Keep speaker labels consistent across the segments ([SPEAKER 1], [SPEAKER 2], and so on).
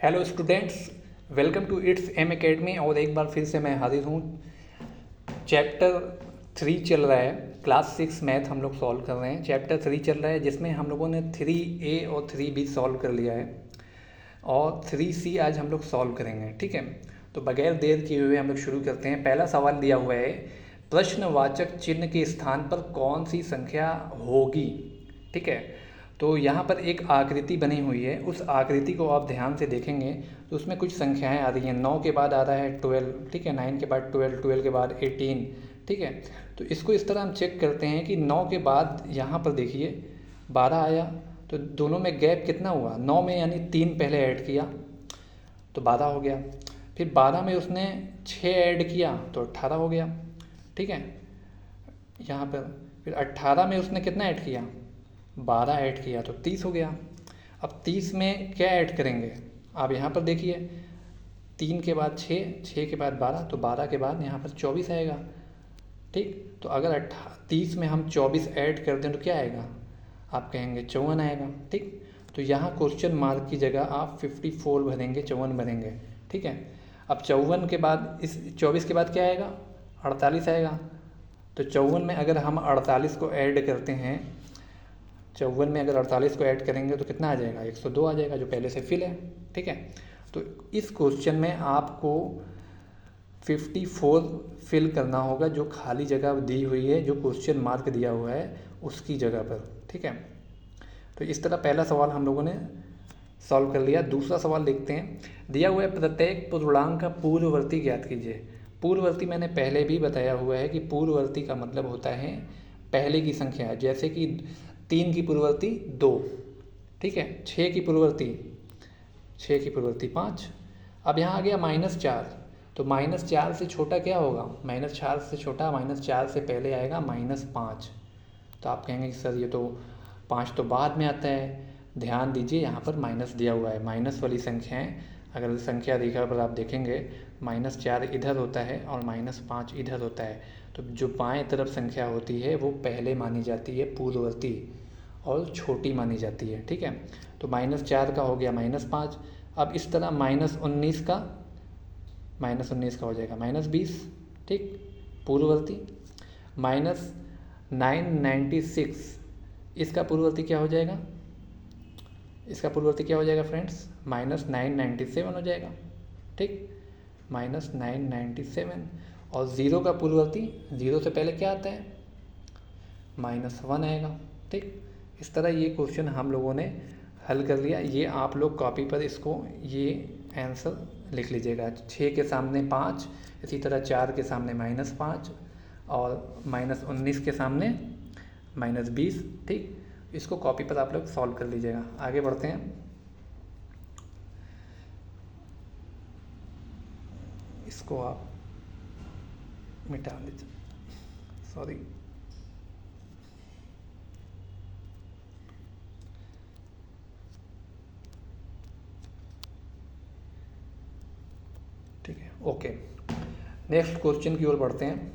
[SPEAKER 1] Hello students, welcome to its M academy. और एक बार फिर से मैं हाजिर हूँ। चैप्टर 3 चल रहा है, क्लास 6 मैथ हम लोग सॉल्व कर रहे हैं। चैप्टर 3 चल रहा है जिसमें हम लोगों ने 3A और 3B सॉल्व कर लिया है और 3C आज हम लोग सॉल्व करेंगे। ठीक है, तो बगैर देर किए हुए हम लोग शुरू करते हैं। पहला सवाल दिया हुआ है, प्रश्नवाचक चिन्ह के स्थान पर कौन सी संख्या होगी। ठीक है, तो यहाँ पर एक आकृति बनी हुई है, उस आकृति को आप ध्यान से देखेंगे तो उसमें कुछ संख्याएं आ रही हैं। 9 के बाद आ रहा है 12, ठीक है, 9 के बाद 12, 12 के बाद 18, ठीक है। तो इसको इस तरह हम चेक करते हैं कि 9 के बाद यहाँ पर देखिए 12 आया, तो दोनों में गैप कितना हुआ, 9 में यानी 3 पहले ऐड किया तो 12 हो गया। फिर 12 में उसने 6 ऐड किया तो 18 हो गया। ठीक है, यहाँ पर फिर 18 में उसने कितना ऐड किया, 12 ऐड किया तो 30 हो गया। अब 30 में क्या ऐड करेंगे, आप यहाँ पर देखिए 3 के बाद 6, 6 के बाद 12, तो 12 के बाद यहाँ पर 24 आएगा। ठीक, तो अगर 30 में हम 24 ऐड कर दें तो क्या आएगा, आप कहेंगे 54 आएगा। ठीक, तो यहाँ क्वेश्चन मार्क की जगह आप 54 भरेंगे, 54 भरेंगे। ठीक है, अब 54 के बाद इस 24 के बाद क्या आएगा, 48 आएगा। तो 54 में अगर हम 48 को ऐड करते हैं, 54 में अगर 48 को ऐड करेंगे तो कितना आ जाएगा, 102 आ जाएगा, जो पहले से फिल है। ठीक है, तो इस क्वेश्चन में आपको 54 फिल करना होगा, जो खाली जगह दी हुई है, जो क्वेश्चन मार्क दिया हुआ है उसकी जगह पर। ठीक है, तो इस तरह पहला सवाल हम लोगों ने सॉल्व कर लिया। दूसरा सवाल देखते हैं, दिया हुआ है प्रत्येक पूर्णांक का पूर्ववर्ती ज्ञात कीजिए। पूर्ववर्ती मैंने पहले भी बताया हुआ है कि पूर्ववर्ती का मतलब होता है पहले की संख्या, जैसे कि 3 की पूर्ववर्ती 2, ठीक है, 6 की पूर्ववर्ती 5। अब यहाँ आ गया -4, तो -4 से छोटा क्या होगा, -4 से छोटा, -4 से पहले आएगा -5। तो आप कहेंगे कि सर ये तो 5 तो बाद में आता है। ध्यान दीजिए, यहाँ पर माइनस दिया हुआ है, माइनस वाली संख्याएं अगर संख्या रेखा पर आप देखेंगे -4 इधर होता है और -5 इधर होता है, तो जो बाएं तरफ संख्या होती है वो पहले मानी जाती है पूर्ववर्ती और छोटी मानी जाती है। ठीक है, तो -4 का हो गया -5। अब इस तरह -19 का हो जाएगा -20, ठीक, पूर्ववर्ती। -996 इसका पूर्ववर्ती क्या हो जाएगा, इसका पूर्ववर्ती क्या हो जाएगा फ्रेंड्स, -997 हो जाएगा। ठीक, -997। और 0 का पूर्ववर्ती, 0 से पहले क्या आता है, -1 आएगा। ठीक, इस तरह ये क्वेश्चन हम लोगों ने हल कर लिया। ये आप लोग कॉपी पर इसको ये आंसर लिख लीजिएगा। 6 के सामने 5, इसी तरह 4 के सामने -5 और -19 के सामने -20। ठीक, इसको कॉपी पर आप लोग सॉल्व कर लीजिएगा। आगे बढ़ते हैं, इसको आप मिटा लीजिए, सॉरी। ठीक है, ओके, नेक्स्ट क्वेश्चन की ओर बढ़ते हैं।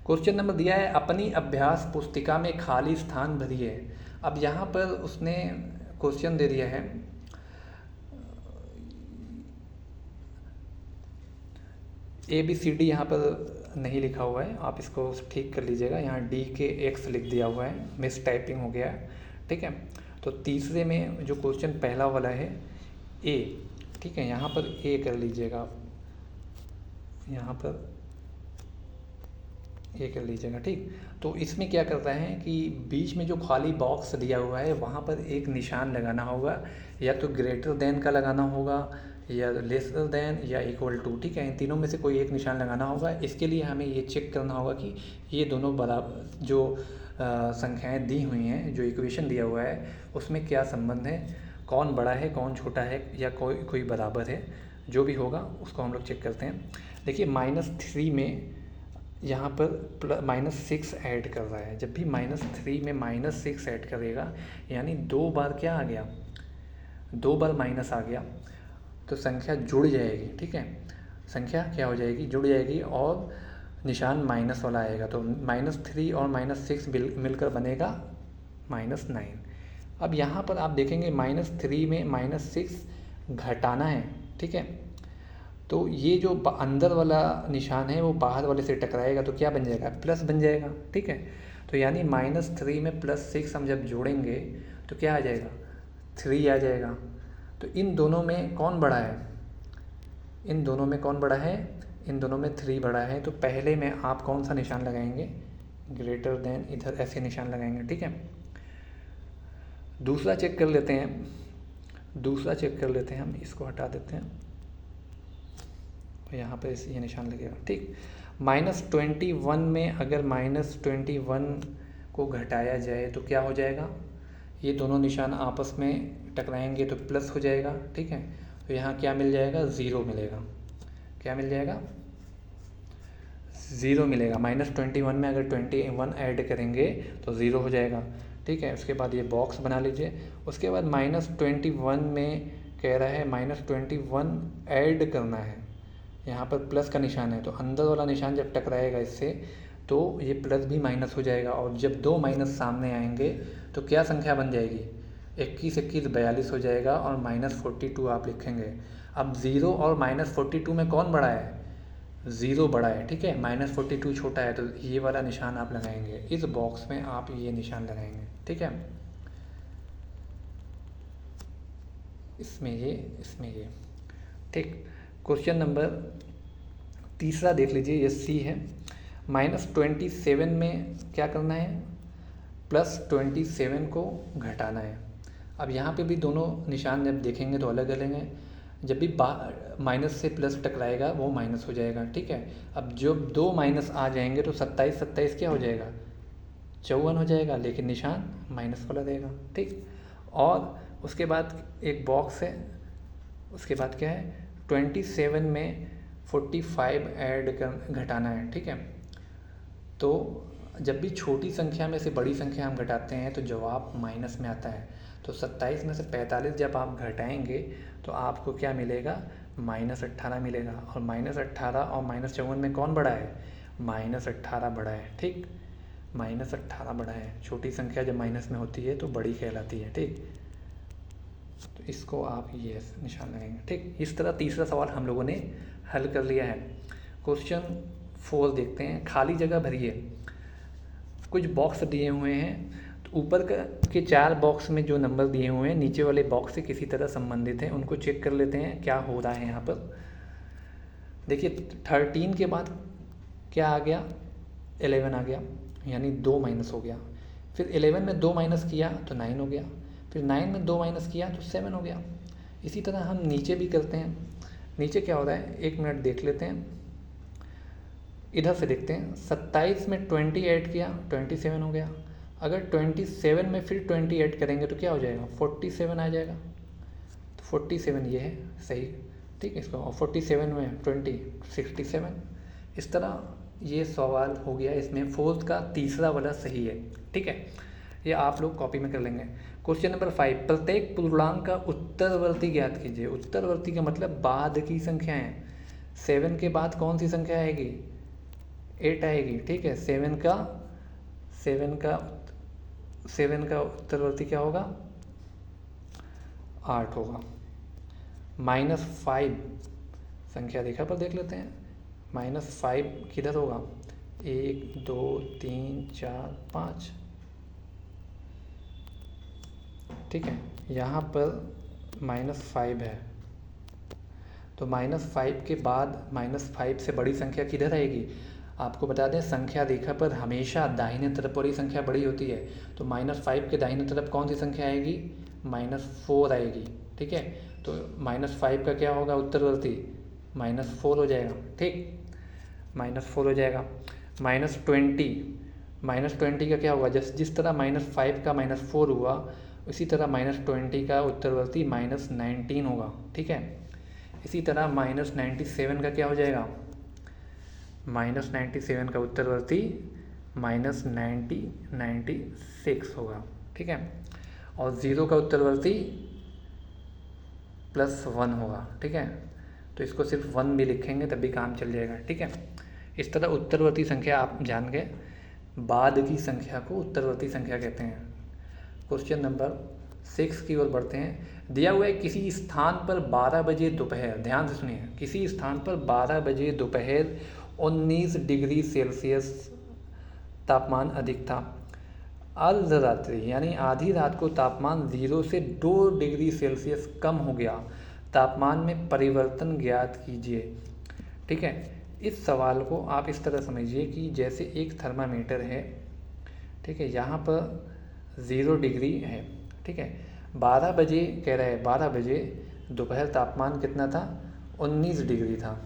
[SPEAKER 1] क्वेश्चन नंबर दिया है, अपनी अभ्यास पुस्तिका में खाली स्थान भरिए। अब यहाँ पर उसने क्वेश्चन दे दिया है, ABCD यहाँ पर नहीं लिखा हुआ है, आप इसको ठीक कर लीजिएगा। यहाँ D के X लिख दिया हुआ है, मिस टाइपिंग हो गया है। ठीक है, तो तीसरे में जो क्वेश्चन पहला वाला है A, ठीक है, यहाँ पर A कर लीजिएगा, यहाँ पर A कर लीजिएगा। ठीक, तो इसमें क्या करता है कि बीच में जो खाली बॉक्स दिया हुआ है वहाँ पर एक निशान लगाना होगा, या तो ग्रेटर देन का लगाना होगा, या लेसर देन, या इक्वल टू। ठीक है, इन तीनों में से कोई एक निशान लगाना होगा। इसके लिए हमें ये चेक करना होगा कि ये दोनों बराबर, जो संख्याएं दी हुई हैं, जो इक्वेशन दिया हुआ है उसमें क्या संबंध है, कौन बड़ा है कौन छोटा है, या कोई बराबर है, जो भी होगा उसको हम लोग चेक करते हैं। देखिए -3 में यहाँ पर -6 ऐड कर रहा है। जब भी -3 में -6 ऐड करेगा यानी 2 बार क्या आ गया, 2 बार माइनस आ गया, तो संख्या जुड़ जाएगी। ठीक है, संख्या क्या हो जाएगी, जुड़ जाएगी और निशान माइनस वाला आएगा। तो -3 और -6 मिलकर बनेगा -9। अब यहाँ पर आप देखेंगे -3 में -6 घटाना है, ठीक है। तो ये जो अंदर वाला निशान है वो बाहर वाले से टकराएगा तो क्या बन जाएगा, प्लस बन जाएगा, ठीक है। तो यानी -3 में +6 हम जब जोड़ेंगे तो क्या आ जाएगा, 3 आ जाएगा। तो इन दोनों में कौन बड़ा है, इन दोनों में कौन बड़ा है, इन दोनों में 3 बड़ा है। तो पहले में आप कौन सा निशान लगाएंगे, ग्रेटर देन, इधर ऐसे निशान लगाएंगे, ठीक है। दूसरा चेक कर लेते हैं, दूसरा चेक कर लेते हैं, हम इसको हटा देते हैं, यहाँ पर ये निशान लगेगा, ठीक। -21 में अगर -21 को घटाया जाए तो क्या हो जाएगा, ये दोनों निशान आपस में टकराएंगे तो प्लस हो जाएगा, ठीक है। तो यहाँ क्या मिल जाएगा, 0 मिलेगा। क्या मिल जाएगा, 0 मिलेगा। -21 में अगर 21 ऐड करेंगे तो 0 हो जाएगा, ठीक है। उसके बाद ये बॉक्स बना लीजिए। उसके बाद -21 में कह रहा है -21 ऐड करना है, यहाँ पर प्लस का निशान है। तो अंदर वाला निशान जब टकराएगा इससे तो ये प्लस भी माइनस हो जाएगा, और जब 2 माइनस सामने आएंगे तो क्या संख्या बन जाएगी, 21 21 42 हो जाएगा, और -42 आप लिखेंगे। अब 0 और -42 में कौन बड़ा है, 0 बड़ा है, ठीक है। -42 छोटा है, तो ये वाला निशान आप लगाएंगे, इस बॉक्स में आप ये निशान लगाएंगे, ठीक है। इसमें ये, ठीक। क्वेश्चन नंबर तीसरा देख लीजिए, ये सी है। -27 में क्या करना है, +27 को घटाना है। अब यहाँ पे भी दोनों निशान जब देखेंगे तो अलग अलग हैं। जब भी माइनस से प्लस टकराएगा वो माइनस हो जाएगा, ठीक है। अब जब 2 माइनस आ जाएंगे तो 27 27 क्या हो जाएगा, 54 हो जाएगा, लेकिन निशान माइनस वाला रहेगा, ठीक। और उसके बाद एक बॉक्स है, उसके बाद क्या है, 27 में 45 ऐड कर घटाना है, ठीक है। तो जब भी छोटी संख्या में से बड़ी संख्या हम घटाते हैं तो जवाब माइनस में आता है। तो 27 में से 45 जब आप घटाएंगे तो आपको क्या मिलेगा, -18 मिलेगा। और -18 और -54 में कौन बड़ा है, -18 बड़ा है, ठीक। -18 बड़ा है। छोटी संख्या जब माइनस में होती है तो बड़ी कहलाती है, ठीक। तो इसको आप ये निशान लगाएंगे, ठीक। इस तरह तीसरा सवाल हम लोगों ने हल कर लिया है। क्वेश्चन 4 देखते हैं। खाली जगह भरिए। कुछ बॉक्स दिए हुए हैं, तो ऊपर के 4 बॉक्स में जो नंबर दिए हुए हैं नीचे वाले बॉक्स से किसी तरह संबंधित हैं, उनको चेक कर लेते हैं क्या हो रहा है। यहाँ पर देखिए 13 के बाद क्या आ गया, 11 आ गया, यानी 2 माइनस हो गया। फिर 11 में 2 माइनस किया तो 9 हो गया। फिर 9 में 2 माइनस किया तो 7 हो गया। इसी तरह हम नीचे भी करते हैं। नीचे क्या हो रहा है, 1 मिनट देख लेते हैं, इधर से देखते हैं। 27 में 20 ऐड किया, 27 हो गया। अगर 27 में फिर 20 ऐड करेंगे तो क्या हो जाएगा, 47 आ जाएगा। तो 47 ये है सही, ठीक है। इसको 47 में 20 67। इस तरह ये सवाल हो गया। इसमें फोर्थ का तीसरा वाला सही है, ठीक है। ये आप लोग कॉपी में कर लेंगे। क्वेश्चन नंबर 5, प्रत्येक पूर्णांक का उत्तरवर्ती ज्ञात कीजिए। उत्तरवर्ती का मतलब बाद की संख्याएं। 7 के बाद कौन सी संख्या आएगी, 8 आएगी, ठीक है। 7 का उत्तरवर्ती क्या होगा, 8 होगा। -5 संख्या रेखा पर देख लेते हैं। -5 किधर होगा, 1 2 3 4 5, ठीक है। यहाँ पर -5 है, तो -5 के बाद -5 से बड़ी संख्या किधर आएगी। आपको बता दें संख्या रेखा पर हमेशा दाहिने तरफ वाली संख्या बड़ी होती है। तो -5 के दाहिने तरफ कौन सी संख्या आएगी, -4 आएगी, ठीक है। तो -5 का क्या होगा उत्तरवर्ती, -4 हो जाएगा, ठीक। -4 हो जाएगा। -20 का क्या होगा, जिस तरह -5 का -4 हुआ उसी तरह -20 का उत्तरवर्ती -19 होगा, ठीक है। इसी तरह -97 का क्या हो जाएगा, -97 का उत्तरवर्ती -96 होगा, ठीक है। और 0 का उत्तरवर्ती +1 होगा, ठीक है। तो इसको सिर्फ 1 भी लिखेंगे तब भी काम चल जाएगा, ठीक है। इस तरह उत्तरवर्ती संख्या आप जान गए। बाद की संख्या को उत्तरवर्ती संख्या कहते हैं। क्वेश्चन नंबर सिक्स की ओर बढ़ते हैं। दिया हुआ है किसी स्थान पर 12 बजे दोपहर, ध्यान से सुनिए, किसी स्थान पर 12 बजे दोपहर 19 डिग्री सेल्सियस तापमान अधिक था। अर्धरात्रि यानी आधी रात को तापमान 0 से 2 डिग्री सेल्सियस कम हो गया, तापमान में परिवर्तन ज्ञात कीजिए। ठीक है, इस सवाल को आप इस तरह समझिए कि जैसे एक थर्मामीटर है, ठीक है, यहाँ पर 0 डिग्री है, ठीक है, 12 बजे कह रहा है, 12 बजे दोपहर तापमान कितना था, 19 डिग्री था।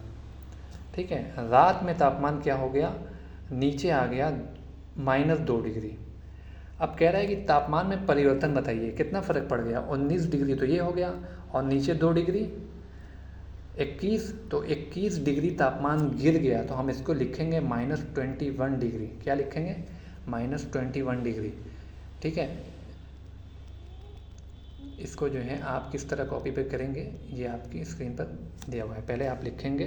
[SPEAKER 1] ठीक है, रात में तापमान क्या हो गया, नीचे आ गया -2 डिग्री। अब कह रहा है कि तापमान में परिवर्तन बताइए, कितना फ़र्क पड़ गया, 19 डिग्री तो ये हो गया और नीचे 2 डिग्री 21, तो 21 डिग्री तापमान गिर गया, तो हम इसको लिखेंगे -21 डिग्री। क्या लिखेंगे, -21 डिग्री। ठीक है, इसको जो है आप किस तरह कॉपी पे करेंगे, ये आपकी स्क्रीन पर दिया हुआ है। पहले आप लिखेंगे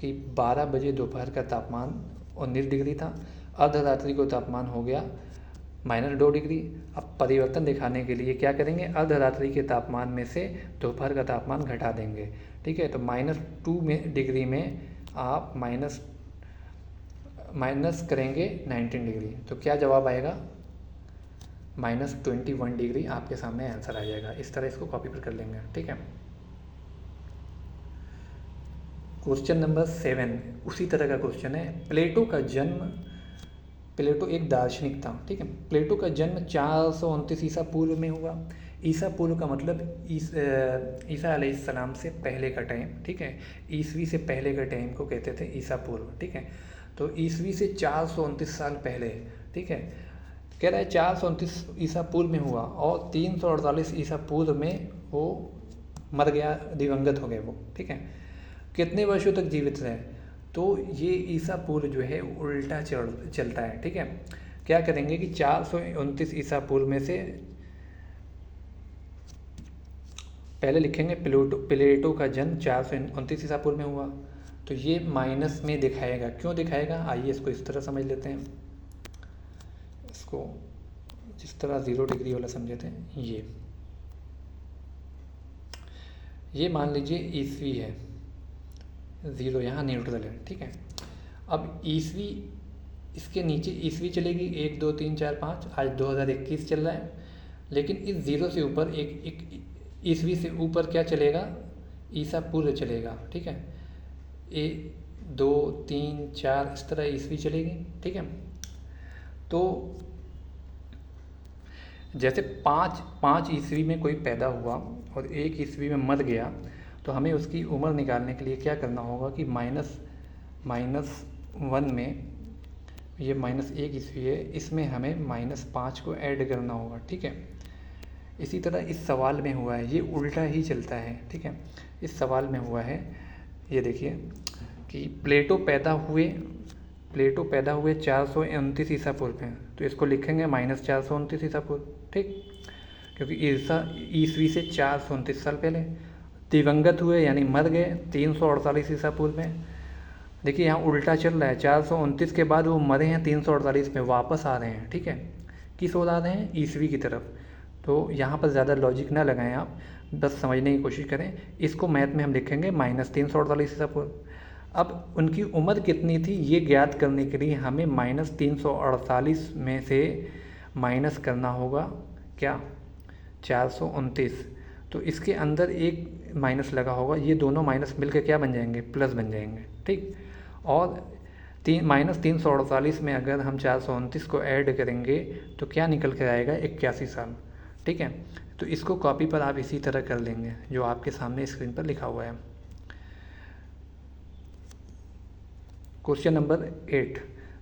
[SPEAKER 1] कि 12 बजे दोपहर का तापमान 19 डिग्री था, अर्धरात्रि को तापमान हो गया -2 डिग्री। अब परिवर्तन दिखाने के लिए क्या करेंगे, अर्धरात्रि के तापमान में से दोपहर का तापमान घटा देंगे। ठीक है, तो -2 डिग्री में आप माइनस करेंगे 19 डिग्री, तो क्या जवाब आएगा, -21 डिग्री आपके सामने आंसर आ जाएगा। इस तरह इसको कॉपी पर कर लेंगे। ठीक है, क्वेश्चन नंबर 7 उसी तरह का क्वेश्चन है। प्लेटो एक दार्शनिक था। ठीक है, प्लेटो का जन्म 429 ईसा पूर्व में हुआ। ईसा पूर्व का मतलब ईसा अलैहिस्सलाम से पहले का टाइम। ठीक है, ईसवी से पहले का टाइम को कहते थे ईसा पूर्व। ठीक है, तो ईसवी से 429 साल पहले। ठीक है, कह रहा है 429 ईसा पूर्व में हुआ और 348 ईसा पूर्व में वो मर गया, दिवंगत हो गए वो। ठीक है, कितने वर्षों तक जीवित रहे, तो ये ईसा पूर्व जो है उल्टा चलता है। ठीक है, क्या करेंगे कि 429 ईसा पूर्व में से पहले लिखेंगे प्लेटो का जन्म 429 ईसा पूर्व में हुआ, तो ये माइनस में दिखाएगा। क्यों दिखाएगा, आइए इसको इस तरह समझ लेते हैं। इसको जिस तरह 0 डिग्री वाला समझे थे, ये मान लीजिए ईसवी है, 0 यहाँ न्यूट्रल है। ठीक है, अब ईसवी, इसके नीचे ईसवी चलेगी 1 2 3 4 5, आज 2021 चल रहा है, लेकिन इस 0 से ऊपर एक ईसवी से ऊपर क्या चलेगा, ईसा पूर्व चलेगा। ठीक है, 1 2 3 4 इस तरह ईसवी चलेगी। ठीक है, तो जैसे 5 ईस्वी में कोई पैदा हुआ और 1 ईस्वी में मर गया, तो हमें उसकी उम्र निकालने के लिए क्या करना होगा कि -1 में, ये -1 ईस्वी है, इसमें हमें -5 को ऐड करना होगा। ठीक है, इसी तरह इस सवाल में हुआ है, ये उल्टा ही चलता है। ठीक है, इस सवाल में हुआ है, ये देखिए कि प्लेटो पैदा हुए 429 ईसा पूर्व में, तो इसको लिखेंगे -429 ईसा पूर्व। ठीक, क्योंकि ईसवी से 429 साल पहले। दिवंगत हुए यानी मर गए 348 ईसा पूर्व में। देखिए यहाँ उल्टा चल रहा है, 429 के बाद वो मरे हैं 348 में, वापस आ रहे हैं। ठीक है, किस ओर आ रहे हैं, ईसवी की तरफ। तो यहाँ पर ज़्यादा लॉजिक ना लगाएं आप, बस समझने की कोशिश करें। इसको मैथ में हम लिखेंगे -348 ईसा पूर्व। अब उनकी उम्र कितनी थी ये ज्ञात करने के लिए हमें -348 में से माइनस करना होगा क्या, 429, तो इसके अंदर एक माइनस लगा होगा, ये दोनों माइनस मिलकर क्या बन जाएंगे, प्लस बन जाएंगे। ठीक, और -348 में अगर हम 429 को ऐड करेंगे तो क्या निकल कर आएगा, 81 साल। ठीक है, तो इसको कॉपी पर आप इसी तरह कर लेंगे जो आपके सामने स्क्रीन पर लिखा हुआ है। क्वेश्चन नंबर 8,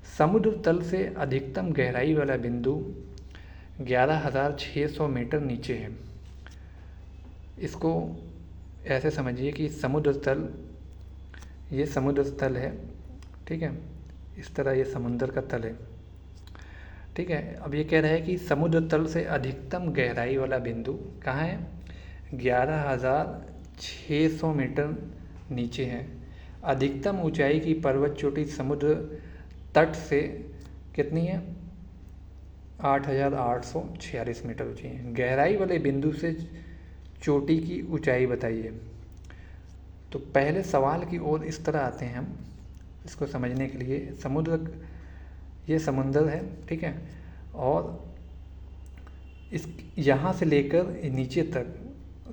[SPEAKER 1] समुद्र तल से अधिकतम गहराई वाला बिंदु 11,600 मीटर नीचे है। इसको ऐसे समझिए कि समुद्र तल, ये समुद्र तल है। ठीक है, इस तरह ये समुद्र का तल है। ठीक है, अब ये कह रहा है कि समुद्र तल से अधिकतम गहराई वाला बिंदु कहाँ है, 11,600 मीटर नीचे है। अधिकतम ऊंचाई की पर्वत चोटी समुद्र तट से कितनी है, 8,846 मीटर ऊँची है। गहराई वाले बिंदु से चोटी की ऊंचाई बताइए। तो पहले सवाल की ओर इस तरह आते हैं हम इसको समझने के लिए। ये समुंदर है, ठीक है, और इस यहाँ से लेकर नीचे तक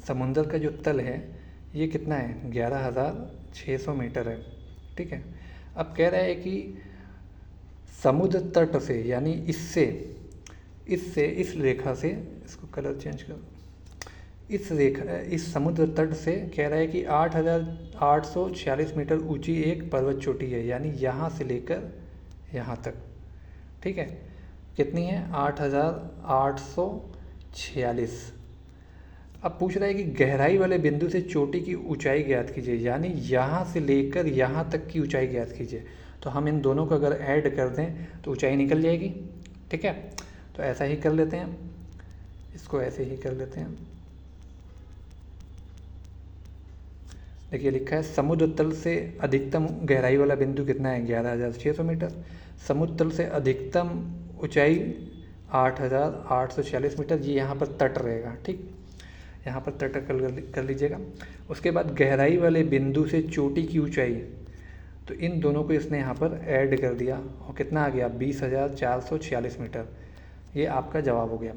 [SPEAKER 1] समुंदर का जो तल है ये कितना है, 11,600 मीटर है, ठीक है। अब कह रहा है कि समुद्र तट से, यानी इससे इस रेखा से, इसको कलर चेंज कर, इस समुद्र तट से कह रहा है कि 8,846 मीटर ऊंची एक पर्वत चोटी है, यानी यहाँ से लेकर यहाँ तक, ठीक है। कितनी है, 8,846। अब पूछ रहा है कि गहराई वाले बिंदु से चोटी की ऊंचाई ज्ञात कीजिए, यानी यहाँ से लेकर यहाँ तक की ऊंचाई ज्ञात कीजिए। तो हम इन दोनों को अगर ऐड कर दें तो ऊंचाई निकल जाएगी, ठीक है। तो ऐसा ही कर लेते हैं, इसको ऐसे ही कर लेते हैं। देखिए लिखा है समुद्र तल से अधिकतम गहराई वाला बिंदु कितना है, 11,600 मीटर। समुद्र तल से अधिकतम ऊंचाई 8,846 मीटर। ये यहाँ पर तट रहेगा, ठीक, यहाँ पर तट कर लीजिएगा। उसके बाद गहराई वाले बिंदु से चोटी की ऊंचाई, तो इन दोनों को इसने यहाँ पर ऐड कर दिया और कितना आ गया, 20,446 मीटर। ये आपका जवाब हो गया,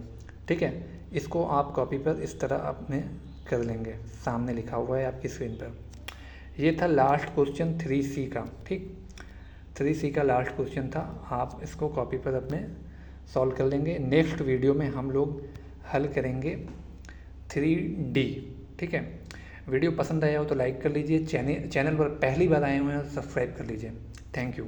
[SPEAKER 1] ठीक है। इसको आप कॉपी पर इस तरह अपने कर लेंगे, सामने लिखा हुआ है आपकी स्क्रीन पर। ये था लास्ट क्वेश्चन 3C का, ठीक, 3C का लास्ट क्वेश्चन था। आप इसको कॉपी पर अपने सॉल्व कर लेंगे। नेक्स्ट वीडियो में हम लोग हल करेंगे 3D, ठीक है। वीडियो पसंद आया हो तो लाइक कर लीजिए, चैनल पर पहली बार आए हुए हैं सब्सक्राइब कर लीजिए। Thank you.